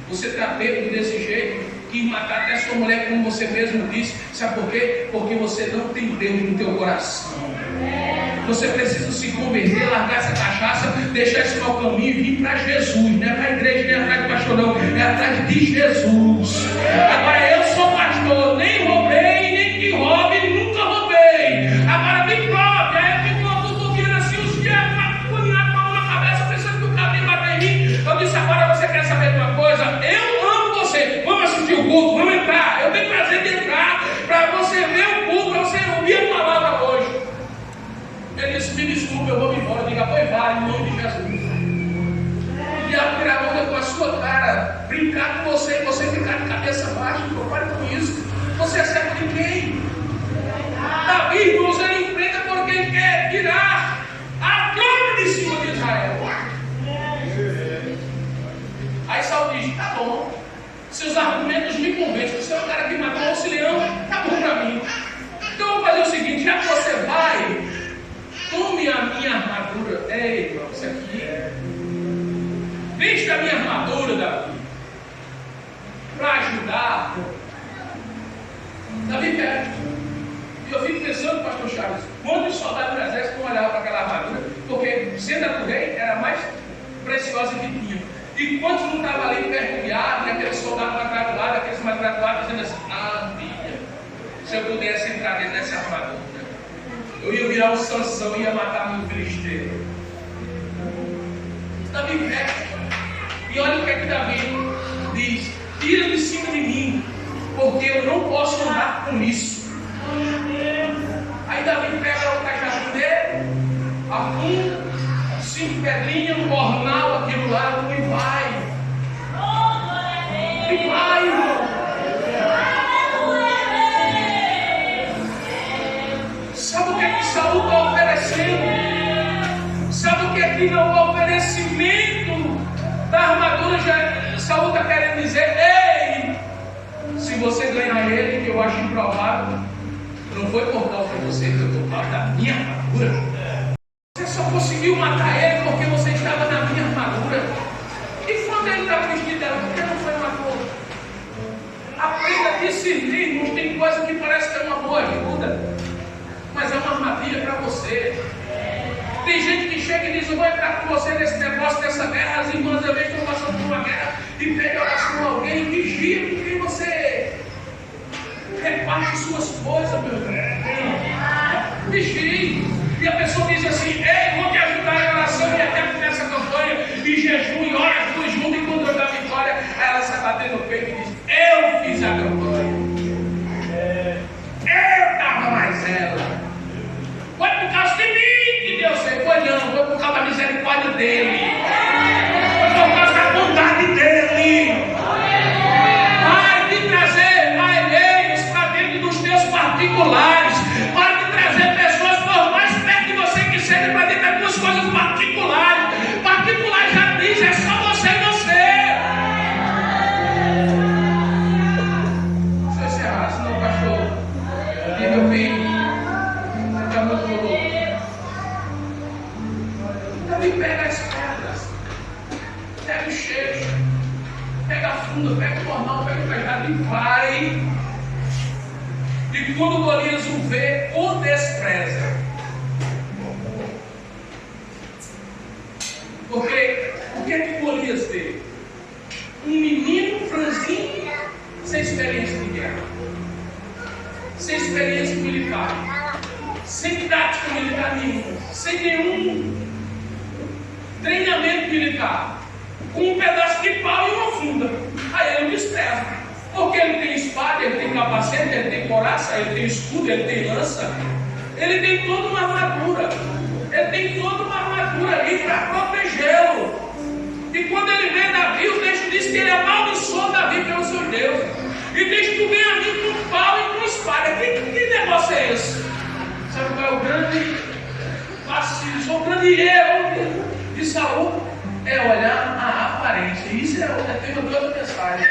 Você está bêbado desse jeito, que matar até sua mulher, como você mesmo disse. Sabe por quê? Porque você não tem Deus no teu coração. Você precisa se converter, largar essa cachaça, deixar esse mau caminho e vir para Jesus. Não é para a igreja, nem atrás do pastor não, é atrás de Jesus. Agora eu sou pastor, nem roubei, nem que roube, nunca roubei. Agora me prove, aí eu fico ouvindo assim os dias, punhado com a mão na cabeça, pensando que o cabrinho bateu em mim. Eu disse: agora você quer saber de uma coisa? Eu amo você, vamos assistir o culto, vamos entrar. Eu tenho prazer de entrar para você ver o culto, para você ouvir a palavra hoje. Ele disse: me desculpe, eu vou me embora. Diga: pois vale, em nome de Jesus. O diabo tirar onda com a sua cara, brincar com você e você ficar de cabeça baixa. Não pare com isso. Você é servo de quem? Davi, irmãos, ele enfrenta porque ele quer tirar a glória de cima de Israel. Aí Saul diz: tá bom, seus argumentos me convencem. Você é um cara que matou um auxilião, tá bom para mim. Então vamos fazer o seguinte: já que você vai, tome a minha armadura. Ei, irmão, isso aqui. Vista a minha armadura, Davi, para ajudar. Davi pede. E eu fico pensando, pastor Charles, quantos soldados do exército não olhavam para aquela armadura? Porque, sendo a do rei, era a mais preciosa que tinha. E quantos não estavam ali mergulhados, aqueles soldados mais graduados, aqueles mais graduados, dizendo assim: ah, filha, se eu pudesse entrar dentro dessa armadura, eu ia virar um Sansão e ia matar meu filisteiro. Davi pede. E olha o que é que Davi diz: tira de cima de mim, porque eu não posso andar com isso. Aí Davi pega o cajado dele, afunda, 5 pedrinhas, um jornal, aquilo lá, e vai. E vai, irmão. Sabe o que é que Saul está oferecendo? Sabe o que é que no oferecimento da armadura Saul está querendo dizer: ei, se você ganhar ele, que eu acho improvável, não foi por causa de você que eu estou falando da minha armadura. Você só conseguiu matar ele porque você estava na minha armadura. E quando ele estava vestido dela, por que não foi matou? Aprenda a discernir, irmãos. Tem coisa que parece que é uma boa ajuda, mas é uma armadilha para você. Tem gente que chega e diz: eu vou entrar com você nesse negócio, dessa guerra. As irmãs às vezes estão passando por uma guerra e pede oração a alguém, vigia com quem você reparte suas coisas, meu irmão. Vigie. E a pessoa diz assim: ei, vou te ajudar em oração e até nessa campanha, e jejum, e ora tudo junto, e quando eu dar vitória, aí ela sai batendo no peito e diz: eu fiz a campanha. Eu estava mais ela. Foi por causa de mim que Deus fez. Foi não, foi por causa da misericórdia dele. Foi por causa da bondade dele. Vai te trazer alheios para dentro dos teus particulares. Vai te trazer pessoas por mais perto de você que sejam para dentro das tuas coisas particulares. Particular já diz, é funda, pega o jornal, pega o cajado e vai. E quando Golias o vê, o despreza. Porque o que é que Golias vê? Um menino franzino sem experiência de guerra, sem experiência militar, sem tática militar nenhuma, sem nenhum treinamento militar, com um pedaço de pau e uma funda. Aí ele despreza, porque ele tem espada, ele tem capacete, ele tem coraça, ele tem escudo, ele tem lança, ele tem toda uma armadura, ele tem toda uma armadura ali para protegê-lo. E quando ele vê Davi, o texto diz que ele amaldiçoou Davi pelo seu Deus. E diz que tu vem a mim com pau e com espada. Que negócio é esse? Sabe qual é o grande vacilo, o grande erro de Saul? É olhar a aparência. Isso é tema de outra mensagem.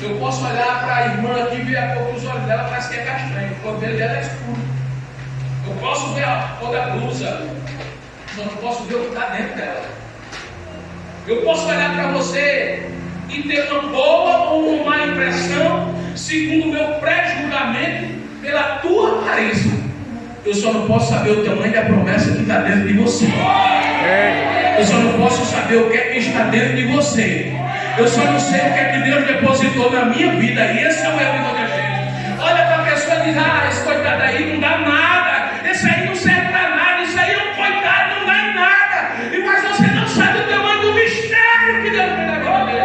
Eu posso olhar para a irmã aqui e ver a cor dos olhos dela, parece que é castanho. O cabelo dela é escuro. Eu posso ver a cor da blusa, só não posso ver o que está dentro dela. Eu posso olhar para você e ter uma boa ou uma má impressão, segundo o meu pré-julgamento, pela tua aparência. Eu só não posso saber o tamanho da promessa que está dentro de você. Eu só não posso saber o que é que está dentro de você. Eu só não sei o que é que Deus depositou na minha vida. E esse é o erro de muita gente. Olha para a pessoa e diz: ah, esse coitado aí não dá nada. Esse aí não serve para nada. Isso aí é um coitado, não dá em nada. Mas você não sabe o tamanho do mistério que Deus tem na vida dele.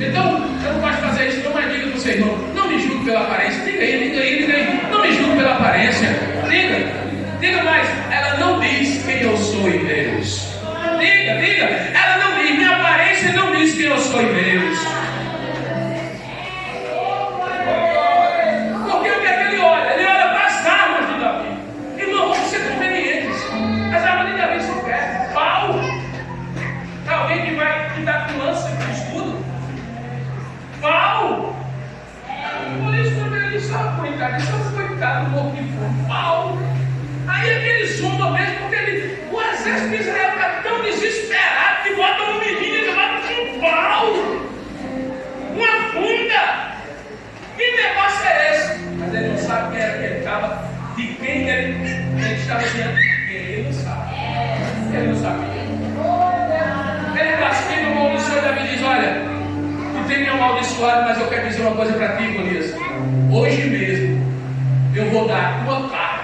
Então, eu não gosto de fazer isso, não, mas diga para você, irmão, não me julgue pela aparência. Diga aí, não me julgue pela aparência. Diga mais, ela não diz quem eu sou em Deus. Diga, ela não diz, minha aparência não diz quem eu sou em Deus. Porque o que é que ele olha? Ele olha para as armas de Davi. Irmão, vamos ser convenientes. As armas de Davi são perto. Pau. Alguém que está com lança e com escudo. Pau. Por isso, quando ele disse: ah, coitado, morto de fome. Pau. Aí aquele zomba mesmo, porque o exército de Israel está tão desesperado que bota um menino e bota um pau, uma funda. Que negócio é esse? Mas ele não sabe quem era que ele estava, de quem ele estava diante de quem. Ele não sabe. Ele não sabia. Ele blasfema, amaldiçoa Davi e diz: olha, tu tem me amaldiçoado, mas eu quero dizer uma coisa para ti, Golias. Hoje mesmo eu vou dar a tua parte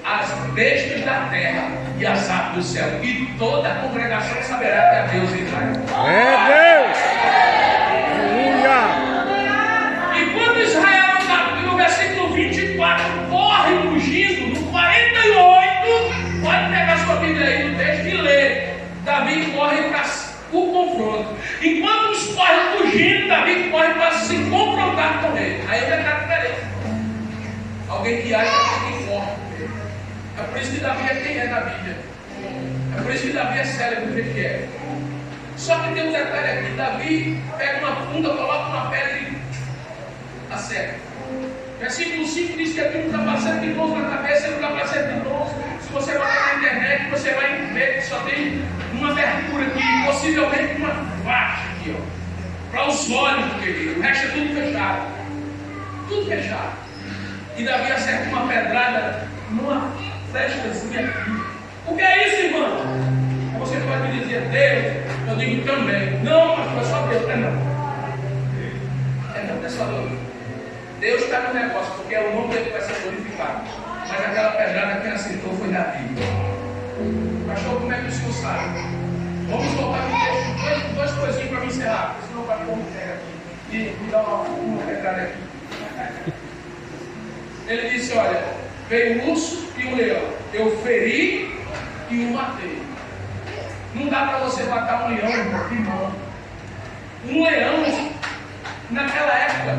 as bestas da terra e as aves do céu, e toda a congregação saberá que é Deus em Israel. É Deus! Aleluia! E quando Israel, no versículo 24, corre fugindo, no 48, pode pegar sua Bíblia aí no texto e ler. Davi corre para o confronto. Enquanto os correm fugindo, Davi corre para se confrontar com ele. Aí ele está diferente. Alguém que acha que tem forte. É por isso que Davi é quem é na Bíblia. É por isso que Davi é célebre do jeito que é. Só que tem um detalhe aqui: Davi pega uma funda, coloca uma pedra e acerta. Versículo 5 diz que havia um capacete de bronze na cabeça e um capacete de bronze. Se você botar na internet, você vai ver que só tem uma abertura aqui, possivelmente uma faixa aqui, ó, para os olhos do querido. O resto é tudo fechado. Tudo fechado. E Davi acerta uma pedrada numa flechazinha aqui. O que é isso, irmão? Você pode me dizer Deus, eu digo também. Não, mas foi só Deus. É só Deus. Deus está no negócio, porque é o nome dele que vai ser glorificado. Mas aquela pedrada que acertou foi Davi. Pastor, como é que o senhor sabe? Vamos voltar no texto, duas coisinhas para me encerrar, porque senão o pastor me pega aqui e me dá uma pedrada aqui. Ele disse: olha, veio um urso e um leão, eu feri e o matei. Não dá para você matar um leão, irmão. Um leão, naquela época,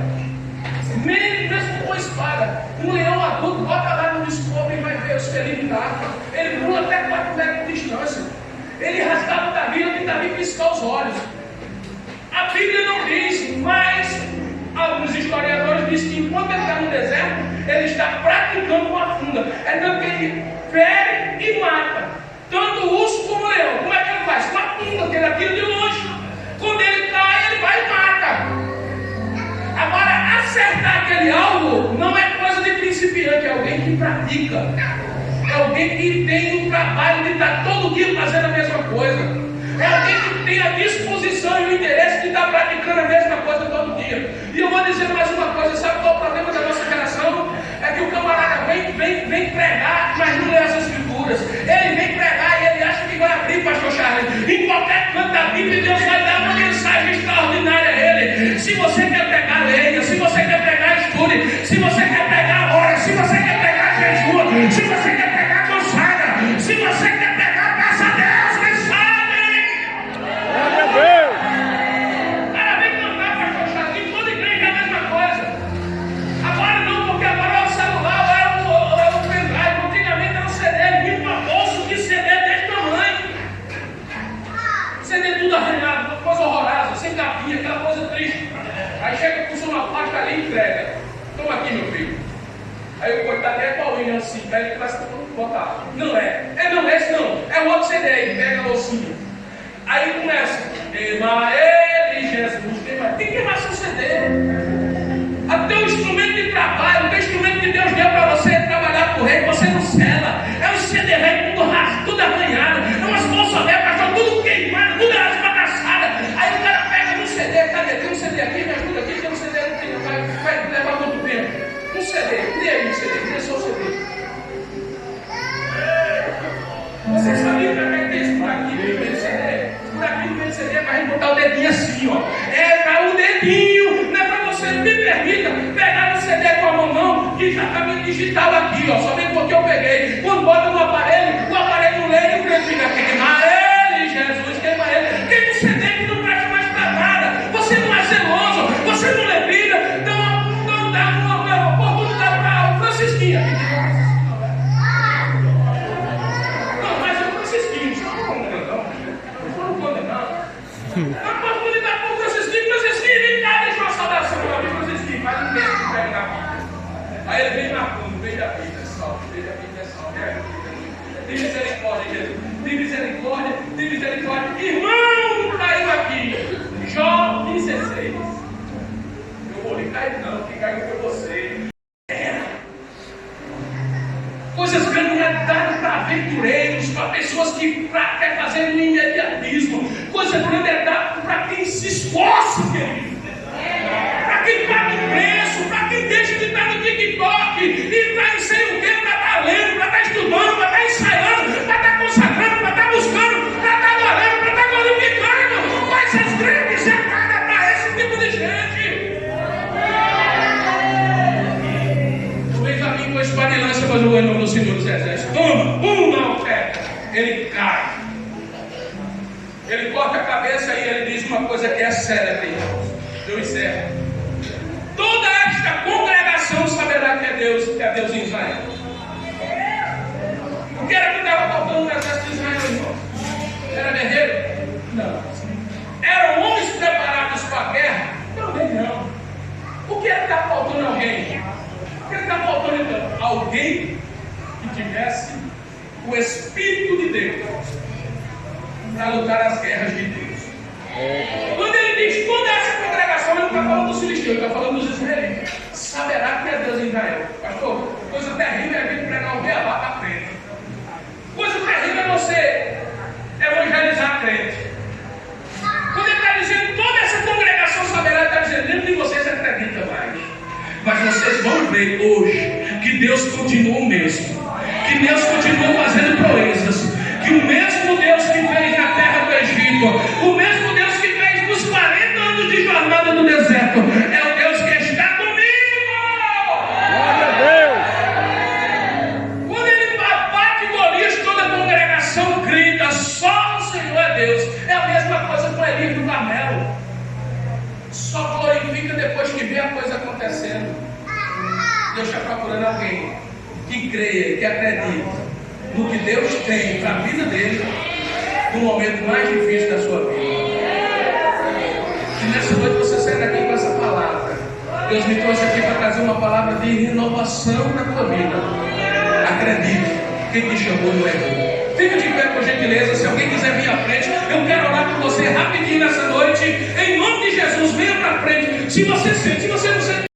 mesmo com espada, um leão adulto, bota lá no descobre e vai ver os felinos da água. Ele pula até 4 metros de distância. Ele rasgava Davi e Davi piscar os olhos. A Bíblia não diz, mas alguns historiadores dizem que enquanto ele está no deserto, ele está praticando uma funda. É tanto que ele fere e mata. tanto o urso como o leão. Como é que ele faz? Com a tunda, que ele atira de longe. Quando ele cai, ele vai e mata. Agora, acertar aquele alvo não é coisa de principiante, é alguém que pratica. É alguém que tem um trabalho de estar todo dia fazendo a mesma coisa. É alguém que tem a disposição e o interesse de estar praticando a mesma coisa todo dia. E eu vou dizer mais uma coisa, sabe qual é o problema da nossa geração? É que o camarada vem pregar, mas não lê as escrituras. Ele vem pregar e ele acha que vai abrir, pastor Charles, em qualquer canto da Bíblia, Deus vai dar uma mensagem extraordinária a ele. Se você quer pregar, leia. Se você quer pregar, estude. Se você quer pregar, ore. Se você quer pregar, jejua. Se você quer pregar, consagra. Se você quer pregar, peça a Deus, quem sabe. Glória a Deus. O cara vem cantar, pastor Charles, em toda igreja é a mesma coisa. Agora não, porque agora é o celular, é o pendrive. Antigamente era um CD, vinha uma bolsa de CD desse tamanho. CD tudo arranhado, uma coisa horrorosa, sem capinha, aquela coisa triste. Aí chega com uma pasta ali e entrega. Toma aqui, meu filho. Aí o coitado é Paulinho assim, pega ele traz para botar. Não é. Não é esse não. É o outro CD aí, pega a loucinha. Aí começa. Ele, Jesus, tem que queimar seu CD. Até o instrumento de trabalho, o instrumento que Deus deu para você trabalhar com o rei, você não sela. É um CD velho, tudo raso, tudo arranhado. É umas bolsas velhas, pastor, tudo queimado, tudo esbagaçado. Aí o cara pega no CD, cadê? Tem um CD aqui, me ajuda aqui, tem um CD aqui, vai levar muito tempo. Um CD, dê aí um CD, dê só o CD. Vocês sabiam para que tem isso por aqui no meio do CD? Por aqui no meio do CD é para a gente botar o dedinho assim, ó. É para o dedinho, não é para você, me permita, pegar no CD com a mão não, que já está bem digital aqui, ó. Somente porque eu peguei. Quando bota no aparelho, o aparelho não lê e o crente fica queima ele, Jesus, queima ele. Tem um CD que não presta mais para nada. Você não é zeloso, você não lê Bíblia, então dá uma oportunidade para o Francisquinho. Não, mas é o Francisquinho, você não condenando, não condenando. A oportunidade para o Francisquinho, vem cá, deixa uma saudação para mim, Francisquinho, faz um tempo que pega na Bíblia. Aí ele vem marcando, vem da Bíblia, salve, vem da Bíblia, salve, tem misericórdia, Jesus, tem misericórdia, tem misericórdia. Irmão, caiu aqui, Jó 16. Eu vou lhe cair não, quem caiu foi você. Coisas grandes não é dado para aventureiros, para pessoas que querem fazer no imediatismo. Coisa grande é dado para quem se esforça, querido. Para quem paga o preço, para quem deixa de estar no TikTok e está em sei o que, para estar lendo, para estar estudando, para estar ensaiando, para estar consagrando, para estar buscando, para estar adorando, para estar glorificando. Coisas grandes é dada para esse tipo de gente. O Benjamin com a espada e lança para o nome do Senhor dos Exércitos. Toma, não, ele cai. Ele corta a cabeça e ele diz uma coisa que é célebre, irmãos. Eu encerro. Toda esta congregação saberá que é Deus em Israel. O que era que estava faltando no exército de Israel, irmão? Era guerreiro? Não. Eram homens preparados para a guerra? Também não. O que era que estava faltando alguém? O que estava faltando então? Alguém que tivesse o Espírito de Deus para lutar as guerras de Deus. Quando ele diz toda essa congregação, ele não está falando dos filisteus, ele está falando dos israelitas. Saberá que é Deus em Israel. Pastor, coisa terrível é a gente pregar o beabá para frente. Coisa terrível é você evangelizar a crente. Quando ele está dizendo toda essa congregação saberá, ele está dizendo, nenhum de vocês acredita mais. Mas vocês vão ver hoje que Deus continua o mesmo. Que Deus continua fazendo proezas. Que o mesmo Deus que fez na terra do Egito, o mesmo Deus que fez nos 40 anos de jornada no deserto, é o Deus que está comigo. Glória a Deus. Quando ele bate Golias, toda a congregação grita, só o Senhor é Deus. É a mesma coisa com Elias do Carmelo. Só glorifica depois que vê a coisa acontecendo. Deus está procurando alguém que creia, que acredite no que Deus tem para a vida dele no momento mais difícil da sua vida. E nessa noite você sai daqui com essa palavra. Deus me trouxe aqui para trazer uma palavra de renovação na tua vida. Acredite, quem te chamou não errou. Fica de pé, por gentileza. Se alguém quiser vir à frente, eu quero orar com você rapidinho nessa noite. Em nome de Jesus, venha para frente. Se você sente, se você não sente.